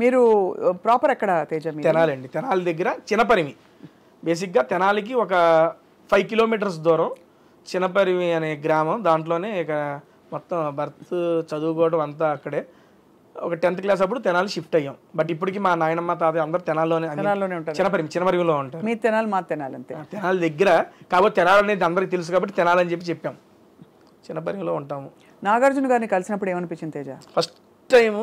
మీరు ప్రాపర్ ఎక్కడ తేజ? తెనాలి అండి, తెనాలి దగ్గర చినపరిమి. బేసిక్గా తెనాలికి ఒక 5 కిలోమీటర్స్ దూరం చినపరిమి అనే గ్రామం. దాంట్లోనే ఇక మొత్తం బర్త్ చదువుకోవడం అంతా అక్కడే. ఒక 10th క్లాస్ అప్పుడు తెనాలి షిఫ్ట్ అయ్యాం. బట్ ఇప్పటికి మా నాయనమ్మ తాతయ్య అందరూ తెనాలిలోనే ఉంటారు. చినపరిమిలో ఉంటారు. మీ తెనాలి మా తెనాలి అంతే. తెనాలి దగ్గర కాబట్టి తెనాలి అనేది అందరికీ తెలుసు కాబట్టి తెనాలి అని చెప్పాం. చినపరిమిలో ఉంటాము. నాగార్జున గారిని కలిసినప్పుడు ఏమనిపించింది తేజ? ఫస్ట్ టైము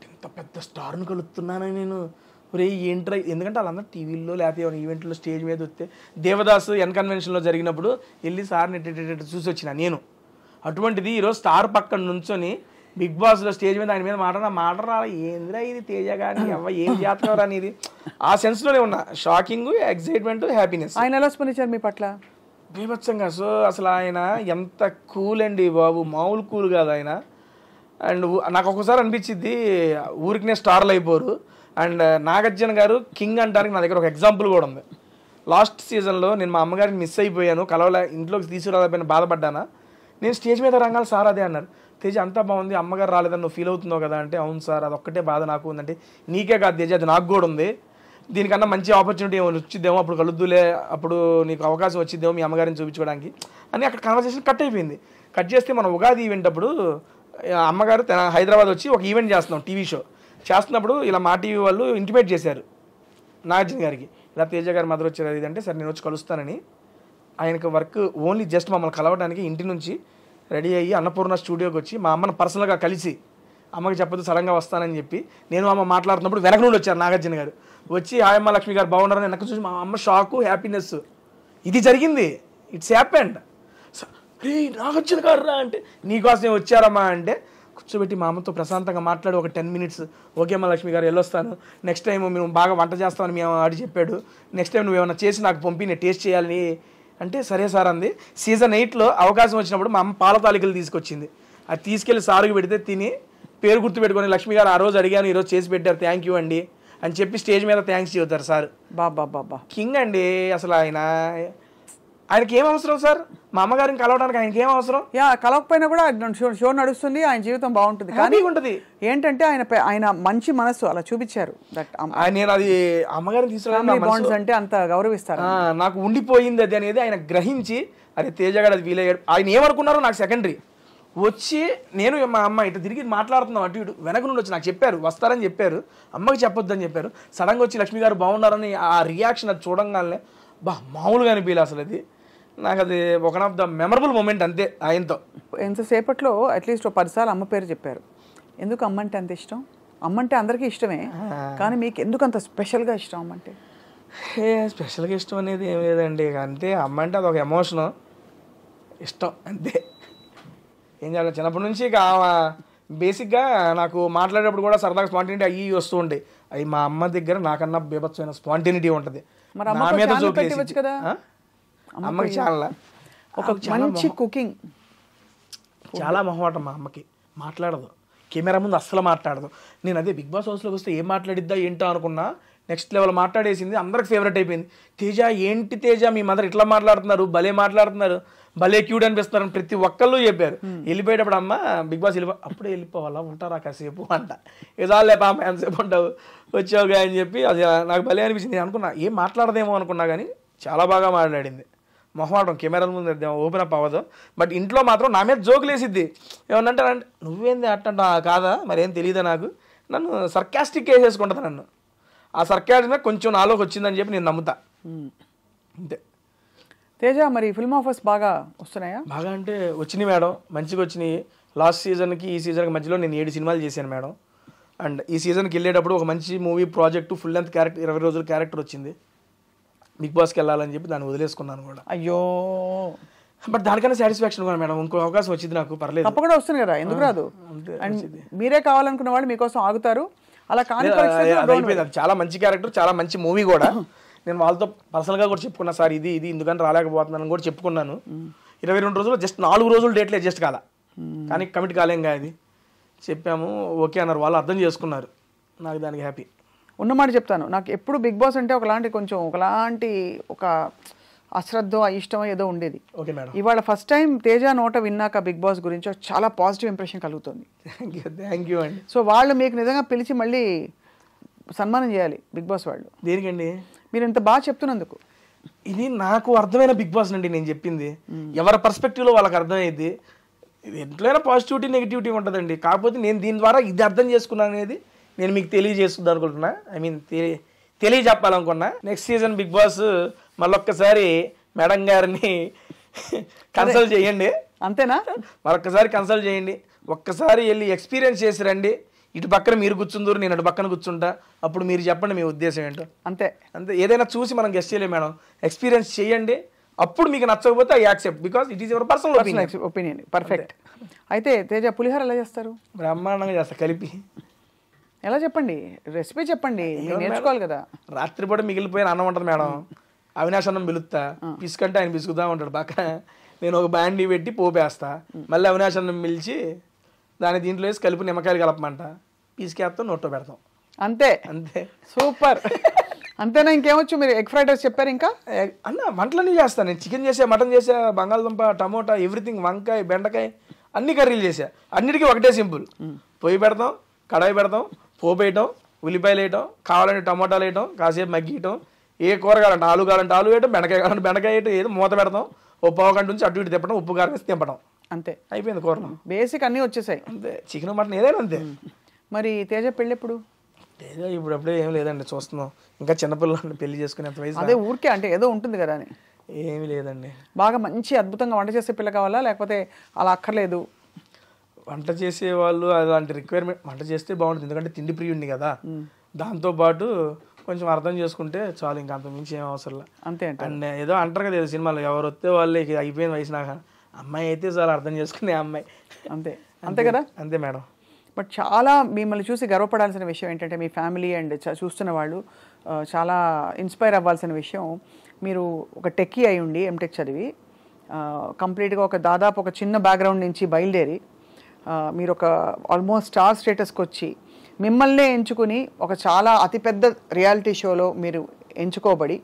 ఇంత పెద్ద స్టార్ను కలుస్తున్నానని నేను ఒరే ఏంట్రా, ఎందుకంటే వాళ్ళందరూ టీవీల్లో లేకపోతే ఈవెంట్లో స్టేజ్ మీద వస్తే దేవదాసు కన్వెన్షన్లో జరిగినప్పుడు వెళ్ళి సార్ని చూసి వచ్చిన నేను. అటువంటిది ఈరోజు స్టార్ పక్కన నుంచొని బిగ్ బాస్లో స్టేజ్ మీద ఆయన మీద మాట రాలా, ఏంద్రా ఇది తేజ కానీ ఏం జాతకం అనేది ఆ సెన్స్లోనే ఉన్నా. Shocking, excitement, happiness. ఆయన ఎలా స్పందించారు మీ పట్ల? బీభత్సంగా. సో అసలు ఆయన ఎంత కూల్ అండి బాబు, మామూలు కూల్ కాదు ఆయన. అండ్ నాకు ఒక్కసారి అనిపించింది ఊరికినే స్టార్లు అయిపోరు. అండ్ నాగార్జున గారు కింగ్ అంటానికి నా దగ్గర ఒక ఎగ్జాంపుల్ కూడా ఉంది. లాస్ట్ సీజన్లో నేను మా అమ్మగారిని మిస్ అయిపోయాను, కలవలే, ఇంట్లోకి తీసుకురాలేకపోయినా బాధపడ్డానా. నేను స్టేజ్ మీద రంగాలు సార్ అదే అన్నారు, తేజ అంతా బాగుంది, అమ్మగారు రాలేదని నువ్వు ఫీల్ అవుతున్నావు కదా అంటే, అవును సార్ అది ఒక్కటే బాధ నాకు ఉందంటే, నీకే కాదు తేజ అది నాకు కూడా ఉంది, దీనికన్నా మంచి ఆపర్చునిటీ ఏమైనా వచ్చిద్దేమో, అప్పుడు కలుద్దులే, అప్పుడు నీకు అవకాశం వచ్చిద్దేమో మీ అమ్మగారిని చూపించుకోవడానికి అని అక్కడ కన్వర్సేషన్ కట్ అయిపోయింది. కట్ చేస్తే మనం ఉగాది ఈవెంట్ అప్పుడు అమ్మగారు హైదరాబాద్ వచ్చి ఒక ఈవెంట్ చేస్తున్నాం, టీవీ షో చేస్తున్నప్పుడు ఇలా మా టీవీ వాళ్ళు ఇంటిమేట్ చేశారు నాగార్జున గారికి, ఇలా తేజ గారి మదర్ వచ్చారు అది అంటే, సరే నేను వచ్చి కలుస్తానని. ఆయనకు వర్క్ ఓన్లీ జస్ట్ మమ్మల్ని కలవడానికి ఇంటి నుంచి రెడీ అయ్యి అన్నపూర్ణ స్టూడియోకి వచ్చి మా అమ్మను పర్సనల్గా కలిసి, అమ్మకి చెప్పదు సడన్గా వస్తానని చెప్పి, నేను అమ్మ మాట్లాడుతున్నప్పుడు వెనక నుండి వచ్చారు నాగార్జున గారు. వచ్చి హాయమ్మ లక్ష్మి గారు బాగున్నారని వెనక చూసి మా అమ్మ షాకు, హ్యాపీనెస్. ఇది జరిగింది, ఇట్స్ హ్యాపెండ్. రే నాగార్జున గారు రా అంటే, నీకోసం వచ్చారమ్మా అంటే కూర్చోబెట్టి మా అమ్మతో ప్రశాంతంగా మాట్లాడి ఒక 10 minutes, ఓకే అమ్మ లక్ష్మి గారు వెళ్ళొస్తాను, నెక్స్ట్ టైం మేము బాగా వంట చేస్తామని మేము ఆడి చెప్పాడు, నెక్స్ట్ టైం నువ్వేమన్నా చేసి నాకు పంపి నేను టేస్ట్ చేయాలని అంటే, సరే సార్ అంది. సీజన్ 8లో అవకాశం వచ్చినప్పుడు మా అమ్మ పాల తాలికలు తీసుకొచ్చింది, అది తీసుకెళ్ళి సారుకు పెడితే తిని పేరు గుర్తు పెట్టుకొని, లక్ష్మి గారు ఆ రోజు అడిగాను ఈరోజు చేసి పెట్టారు, థ్యాంక్ యూ అండి అని చెప్పి స్టేజ్ మీద థ్యాంక్స్ చెబుతారు సార్. బాబా కింగ్ అండి అసలు. ఆయనకి ఏం అవసరం సార్, మా అమ్మగారిని కలవడానికి ఆయనకి ఏం అవసరం? కలవకపోయినా కూడా షో నడుస్తుంది, ఆయన జీవితం బాగుంటుంది. కానీ ఉంటుంది ఏంటంటే ఆయన మంచి మనసు అలా చూపించారు. నేను అది అమ్మగారిని తీసుకురావడం అంటే అంత గౌరవిస్తారు. నాకు ఉండిపోయింది అది అనేది ఆయన గ్రహించి, అరే తేజ గారు అది వీలయ్యాడు. ఆయన ఏమనుకున్నారో నాకు సెకండరీ. వచ్చి నేను మా అమ్మ ఇటు తిరిగి మాట్లాడుతున్నాం, అటు ఇటు వెనక నుండి వచ్చి నాకు చెప్పారు వస్తారని చెప్పారు, అమ్మకి చెప్పొద్దని చెప్పారు. సడన్గా వచ్చి లక్ష్మి గారు బాగున్నారని ఆ రియాక్షన్ అది చూడంగానే మామూలుగా అనిపించలే అసలు. అది నాకు అది ఒక ఆఫ్ ద మెమరబుల్ మూమెంట్ అంతే ఆయనతో. ఎంతసేపట్లో అట్లీస్ట్ 10 సార్లు అమ్మ పేరు చెప్పారు. ఎందుకు అమ్మ అంటే అంత ఇష్టం? అమ్మ అంటే అందరికీ ఇష్టమే, కానీ మీకు ఎందుకు అంత స్పెషల్గా ఇష్టం అమ్మ అంటే? స్పెషల్గా ఇష్టం అనేది ఏం లేదండి, అంతే. అమ్మ అంటే అదొక ఎమోషను, ఇష్టం అంతే. ఏం చేయాలి, చిన్నప్పటి నుంచి ఇక బేసిక్గా నాకు మాట్లాడేటప్పుడు కూడా సరదాగా స్పాంటినిటీ అయ్యి వస్తూ ఉంటాయి. అవి మా అమ్మ దగ్గర నాకన్నా బీభత్సమైన స్పాంటినిటీ ఉంటుంది. నా మీద జోకులేసి కదా అమ్మకి చాలా ఒక మంచి కుకింగ్, చాలా మొహమాటం మా అమ్మకి, మాట్లాడదు, కెమెరా ముందు అస్సలు మాట్లాడదు. నేను అదే బిగ్ బాస్ హౌస్లోకి వస్తే ఏం మాట్లాడిద్దా ఏంటో అనుకున్నా, నెక్స్ట్ లెవెల్ మాట్లాడేసింది, అందరికి ఫేవరెట్ అయిపోయింది. తేజ ఏంటి తేజ మీ మదర్ ఇట్లా మాట్లాడుతున్నారు, భలే మాట్లాడుతున్నారు, భలే క్యూట్ అనిపిస్తున్నారు అని ప్రతి ఒక్కళ్ళు చెప్పారు. వెళ్ళిపోయేటప్పుడు అమ్మ బిగ్ బాస్ అప్పుడే వెళ్ళిపోవాలా, ఉంటారా కాసేపు అంట, ఇదాలే పాప ఎంతసేపు ఉంటావు వచ్చావుగా అని చెప్పి. అది నాకు భలే అనిపించింది. నేను అనుకున్నా ఏం మాట్లాడదేమో అనుకున్నా, కానీ చాలా బాగా మాట్లాడింది. మొహమాటం కెమెరాల ముందు ఓపెన్ అప్ అవ్వదు, బట్ ఇంట్లో మాత్రం నా మీద జోకులు వేసిద్ది. ఏమన్నంటే నువ్వేంది అట్టంట కాదా మరేం తెలియదా నాకు, నన్ను సర్కాస్టిక్ వేసేసుకుంటుంది నన్ను. ఆ సర్కాస్టిక్ కొంచెం నాలోకి వచ్చిందని చెప్పి నేను నమ్ముతా అంతే. తేజ మరి ఫిల్మ్ ఆఫర్స్ బాగా వస్తున్నాయా? బాగా అంటే వచ్చినాయి మేడం, మంచిగా వచ్చినాయి. లాస్ట్ సీజన్కి ఈ సీజన్కి మధ్యలో నేను 7 సినిమాలు చేశాను మేడం. అండ్ ఈ సీజన్కి వెళ్ళేటప్పుడు ఒక మంచి movie project full length character 20 రోజుల క్యారెక్టర్ వచ్చింది. బిగ్ బాస్కి వెళ్ళాలని చెప్పి దాన్ని వదిలేసుకున్నాను కూడా. అయ్యో, బట్ దానికన్నా సాటిస్ఫాక్షన్ కూడా మేడం, ఇంకో అవకాశం వచ్చింది నాకు, పర్లేదు. తప్పకుండా వస్తుంది కదా, ఎందుకు రాదు? అండ్ మీరే కావాలనుకున్న వాళ్ళు మీకోసం ఆగుతారు. అలా కానీ అయిపోయింది. అది చాలా మంచి క్యారెక్టర్, చాలా మంచి మూవీ కూడా. నేను వాళ్ళతో పర్సనల్గా కూడా చెప్పుకున్నా, సార్ ఇది ఎందుకని రాలేకపోతున్నాను కూడా చెప్పుకున్నాను. 22 రోజులు జస్ట్ 4 రోజులు డేట్లు అడ్జస్ట్ కాల, కానీ కమిట్ కాలేంగా అది చెప్పాము, ఓకే అన్నారు వాళ్ళు, అర్థం చేసుకున్నారు. నాకు దానికి హ్యాపీ. ఉన్నమాట చెప్తాను, నాకు ఎప్పుడు బిగ్ బాస్ అంటే ఒకలాంటి ఒక అశ్రద్ధ ఇష్టమో ఏదో ఉండేది. Okay madam. ఇవాళ ఫస్ట్ టైం తేజ నోట విన్నాక బిగ్ బాస్ గురించి చాలా పాజిటివ్ ఇంప్రెషన్ కలుగుతుంది. థ్యాంక్ యూ అండి. సో వాళ్ళు మీకు నిజంగా పిలిచి మళ్ళీ సన్మానం చేయాలి బిగ్ బాస్ వాళ్ళు. దేనికండి? మీరు ఇంత బాగా చెప్తున్నందుకు. ఇది నాకు అర్థమైన బిగ్ బాస్ అండి నేను చెప్పింది. ఎవరి పర్స్పెక్టివ్లో వాళ్ళకి అర్థమయ్యేది. ఇది ఎంతైనా పాజిటివిటీ నెగిటివిటీ ఉంటుందండి. కాకపోతే నేను దీని ద్వారా ఇది అర్థం చేసుకున్నాను అనేది నేను మీకు తెలియజేస్తుంది అనుకుంటున్నా. ఐ మీన్ తెలియజెప్పాలనుకున్నా. నెక్స్ట్ సీజన్ బిగ్ బాస్ మళ్ళొక్కసారి మేడం గారిని కన్సల్ట్ చేయండి. అంతేనా? మరొక్కసారి కన్సల్ట్ చేయండి. ఒక్కసారి వెళ్ళి ఎక్స్పీరియన్స్ చేసి రండి. ఇటు పక్కన మీరు కూర్చుందరు, నేను అటు పక్కన కూర్చుంటా. అప్పుడు మీరు చెప్పండి మీ ఉద్దేశం ఏంటో. అంతే. ఏదైనా చూసి మనం గెస్ట్ చేయలేము మేడం. ఎక్స్పీరియన్స్ చేయండి. అప్పుడు మీకు నచ్చకపోతే I accept because it is your personal opinion. Perfect. అయితే తేజ పులిహోర ఎలా చేస్తారు? బ్రహ్మాండంగా చేస్తా కలిపి. ఎలా చెప్పండి, రెసిపీ చెప్పండి, నేర్చుకోవాలి కదా. రాత్రిపూట మిగిలిపోయిన అన్నం ఉంటుంది మేడం, అవినాష్ అన్నం పిలుస్తా. పిసుకంటే ఆయన పిసుకుతా ఉంటాడు పక్కన. నేను ఒక బ్యాండీ పెట్టి పోపేస్తా. మళ్ళీ అవినాష్ అన్నం పిలిచి దాని దీంట్లో వేసి కలిపి నిమ్మకాయలు కలపమంట. పిసికేస్తాం, నోట్లో పెడతాం. అంతే. అంతే. సూపర్. అంతేనా? ఇంకేమొచ్చు? మీరు ఎగ్ ఫ్రైడ్ రైస్ చెప్పారు. ఇంకా అన్న వంటలన్నీ చేస్తాను నేను. చికెన్ చేసా, మటన్ చేసా, బంగాళదుంప, టమోటా, ఎవ్రీథింగ్, వంకాయ, బెండకాయ, అన్ని కర్రీలు చేసా. అన్నిటికీ ఒకటే సింపుల్. పొయ్యి పెడతాం, కడాయి పెడతాం, పోపు వేయటం, ఉల్లిపాయలు వేయటం, కావాలంటే టమోటాలు వేయటం, కాసేపు మగ్గియటం, ఏ కూర కావాలంటే ఆలు కావాలంటే ఆలు వేయటం, బెండకాయ కావాలంటే బెండకాయ వేయటం, ఏదో మూత పెడతాం, ఓ పావు గంట నుంచి అటు ఇటు తిప్పడం, ఉప్పు కారం వేసి తింపడం. అంతే, అయిపోయింది కూరలో. బేసిక్ అన్నీ వచ్చేసాయి. అంతే. చికెన్ మటన్ ఏదైనా అంతే. మరి తేజ పెళ్ళి ఎప్పుడు? ఏదో ఇప్పుడు అప్పుడే ఏం లేదండి, చూస్తున్నాం. ఇంకా చిన్నపిల్లలు పెళ్లి చేసుకునే వయసు. అదే ఊరికే అంటే ఏదో ఉంటుంది కదా అని. ఏమీ లేదండి. బాగా మంచి అద్భుతంగా వంట చేసే పిల్ల కావాలా, లేకపోతే అలా అక్కర్లేదు? వంట చేసే వాళ్ళు అలాంటి రిక్వైర్మెంట్, వంట చేస్తే బాగుంటుంది. ఎందుకంటే తిండి ప్రియుడిని కదా. దాంతోపాటు కొంచెం అర్థం చేసుకుంటే చాలు, ఇంకా అంత మించి ఏం అవసరం లేదు. అంతే. అండ్ ఏదో అంటారు కదా సినిమాలో, ఎవరు వస్తే వాళ్ళు అయిపోయిన వయసు నాకు, అమ్మాయి అయితే చాలా అర్థం చేసుకునే అమ్మాయి. అంతే. అంతే కదా. అంతే మేడం. బట్ చాలా మిమ్మల్ని చూసి గర్వపడాల్సిన విషయం ఏంటంటే మీ ఫ్యామిలీ అండ్ చూస్తున్న వాళ్ళు చాలా ఇన్స్పైర్ అవ్వాల్సిన విషయం, మీరు ఒక టెక్కీ అయి ఉండి ఎంటెక్ చదివి కంప్లీట్గా దాదాపు ఒక చిన్న బ్యాక్గ్రౌండ్ నుంచి బయలుదేరి మీరు ఒక ఆల్మోస్ట్ స్టార్ స్టేటస్కి వచ్చి మిమ్మల్నే ఎంచుకుని ఒక చాలా అతిపెద్ద రియాలిటీ షోలో మీరు ఎంచుకోబడి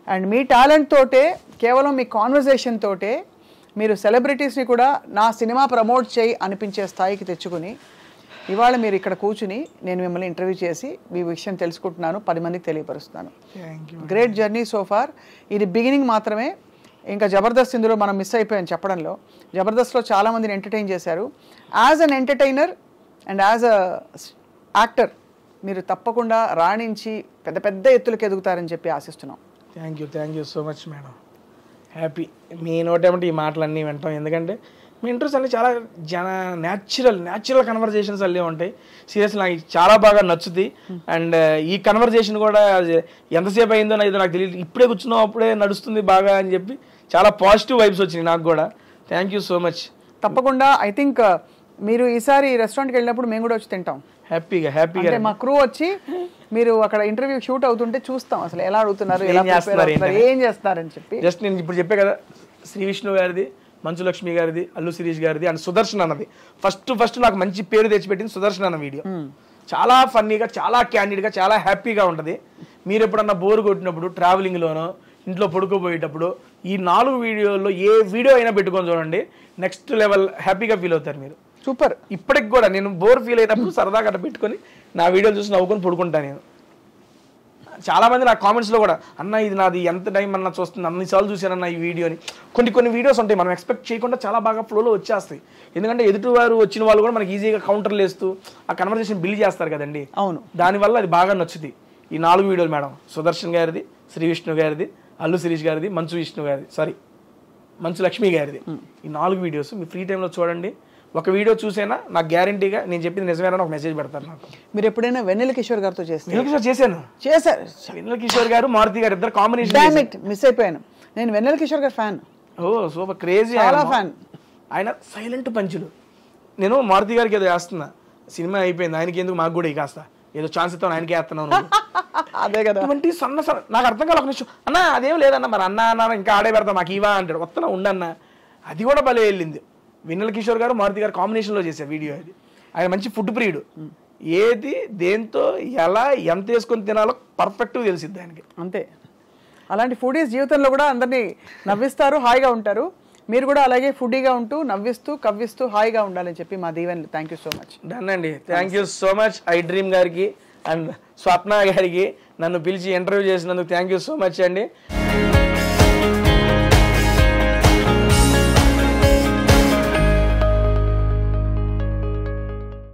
అండ్ మీ టాలెంట్ తోటే, కేవలం మీ కాన్వర్జేషన్ తోటే మీరు సెలబ్రిటీస్ని కూడా నా సినిమా ప్రమోట్ చేయి అనిపించే స్థాయికి తెచ్చుకుని ఇవాళ మీరు ఇక్కడ కూర్చుని నేను మిమ్మల్ని ఇంటర్వ్యూ చేసి మీ విషయం తెలుసుకుంటున్నాను, 10 మందికి తెలియపరుస్తున్నాను. Great journey so far. ఇది బిగినింగ్ మాత్రమే. ఇంకా జబర్దస్త్ ఇందులో మనం మిస్ అయిపోయాం చెప్పడంలో. జబర్దస్త్లో చాలామందిని ఎంటర్టైన్ చేశారు. As an entertainer and as a actor మీరు తప్పకుండా రాణించి పెద్ద పెద్ద ఎత్తులకు ఎదుగుతారని చెప్పి ఆశిస్తున్నాం. Thank you so much madam. Happy మీ నోటేమంటే ఈ మాటలన్నీ వింటాం. ఎందుకంటే మీ ఇంట్రెస్ట్ అన్నీ చాలా న్యాచురల్ కన్వర్జేషన్స్ అన్నీ ఉంటాయి. సీరియస్లీ నాకు చాలా బాగా నచ్చుతుంది. అండ్ ఈ కన్వర్జేషన్ కూడా ఎంతసేపు అయిందో నాకు తెలియదు, ఇప్పుడే కూర్చున్నాం అప్పుడే నడుస్తుంది బాగా అని చెప్పి చాలా పాజిటివ్ వైబ్స్ వచ్చినాయి నాకు కూడా. Thank you so much. తప్పకుండా. ఐ థింక్ మీరు ఈసారి రెస్టారెంట్కి వెళ్ళినప్పుడు మేము కూడా వచ్చి తింటాం హ్యాపీగా. మా క్రూ వచ్చి మీరు అక్కడ ఇంటర్వ్యూ షూట్ అవుతుంటే చూస్తాం అసలు ఎలా అడుగుతున్నారు, ఏం చేస్తున్నారని చెప్పి. జస్ట్ నేను ఇప్పుడు చెప్పే కదా, శ్రీ విష్ణు గారిది, మంచు లక్ష్మి గారిది, అల్లు శిరీష్ గారిది అండ్ సుదర్శన్ అన్నది ఫస్ట్ నాకు మంచి పేరు తెచ్చిపెట్టింది సుదర్శన్ అన్న వీడియో. చాలా ఫన్నీగా, చాలా క్యాండిడ్గా, చాలా హ్యాపీగా ఉంటుంది. మీరు ఎప్పుడన్నా బోర్ కొట్టినప్పుడు, ట్రావెలింగ్లోనో, ఇంట్లో పడుకోబోయేటప్పుడు ఈ 4 వీడియోల్లో ఏ వీడియో అయినా పెట్టుకొని చూడండి, నెక్స్ట్ లెవెల్ హ్యాపీగా ఫీల్ అవుతారు మీరు. సూపర్. ఇప్పటికి కూడా నేను బోర్ ఫీల్ అయినప్పుడు సరదాగా అట్లా పెట్టుకొని నా వీడియోలు చూసి నవ్వుకొని పడుకుంటాను నేను. చాలామంది నా కామెంట్స్లో కూడా, అన్న ఇది నాది ఎంత టైం అన్న చూస్తుంది, అన్నిసార్లు చూశానన్న ఈ వీడియోని. కొన్ని వీడియోస్ ఉంటాయి మనం ఎక్స్పెక్ట్ చేయకుండా చాలా బాగా ఫ్లోలో వచ్చేస్తాయి. ఎందుకంటే ఎదుటివారు వచ్చిన వాళ్ళు కూడా మనకి ఈజీగా కౌంటర్లు వేస్తూ ఆ కన్వర్జేషన్ బిల్డ్ చేస్తారు కదండి. అవును. దానివల్ల అది బాగా నచ్చుతుంది. ఈ 4 వీడియోలు మేడం, సుదర్శన్ గారిది, శ్రీ విష్ణు గారిది, అల్లు శిరీష్ గారిది, మంచు లక్ష్మి గారిది. ఈ 4 వీడియోస్ మీ ఫ్రీ టైంలో చూడండి. ఒక వీడియో చూసేనా నాకు గ్యారంటీగా నేను చెప్పింది నిజమేనా ఒక మెసేజ్ పెడతారు నాకు. మీరు ఎప్పుడైనా వెన్నెల కిషోర్ గారితో చేశారు? చేశారు. వెన్నెల కిషోర్ గారు, మారుతి గారు ఇద్దరు కాంబినేషన్. మిస్ అయిపోయాను. నేను వెన్నెల కిషోర్ గారి ఫ్యాన్. ఓ సూపర్, క్రేజీ, చాలా ఫ్యాన్. ఆయన సైలెంట్ పంచులు. నేను మారుతి గారికి ఏదో వేస్తున్నా, సినిమా అయిపోయింది, ఆయనకి ఎందుకు మాకు కూడా కాస్త ఏదో ఛాన్స్ ఇస్తాను, ఆయనకి వేస్తున్నాను. అదే కదా. అటువంటి సన్న నాకు అర్థం కాదు. ఒక నిమిషం అన్న అదేం లేదన్న, మరి అన్న ఇంకా ఆడే పెడతాం మాకు ఇవా అంటాడు. వస్తున్నా ఉండన్న, అది కూడా భలే వెళ్ళింది. వెన్నెల కిషోర్ గారు, మారుతి గారు కాంబినేషన్లో చేసే వీడియో అది. ఆయన మంచి ఫుడ్ ప్రియుడు. ఏది దేంతో ఎలా ఎంత వేసుకొని తినాలో పర్ఫెక్ట్గా తెలిసిద్ది ఆయనకి. అంతే. అలాంటి ఫుడీస్ జీవితంలో కూడా అందరినీ నవ్విస్తారు, హాయిగా ఉంటారు. మీరు కూడా అలాగే ఫుడీగా ఉంటూ నవ్విస్తూ కవ్విస్తూ హాయిగా ఉండాలని చెప్పి మా దీవెనలు. Thank you so much. Done అండి. Thank you so much I dream గారికి, అండ్ స్వప్న గారికి నన్ను పిలిచి ఇంటర్వ్యూ చేసినందుకు థ్యాంక్ యూ సో మచ్ అండి.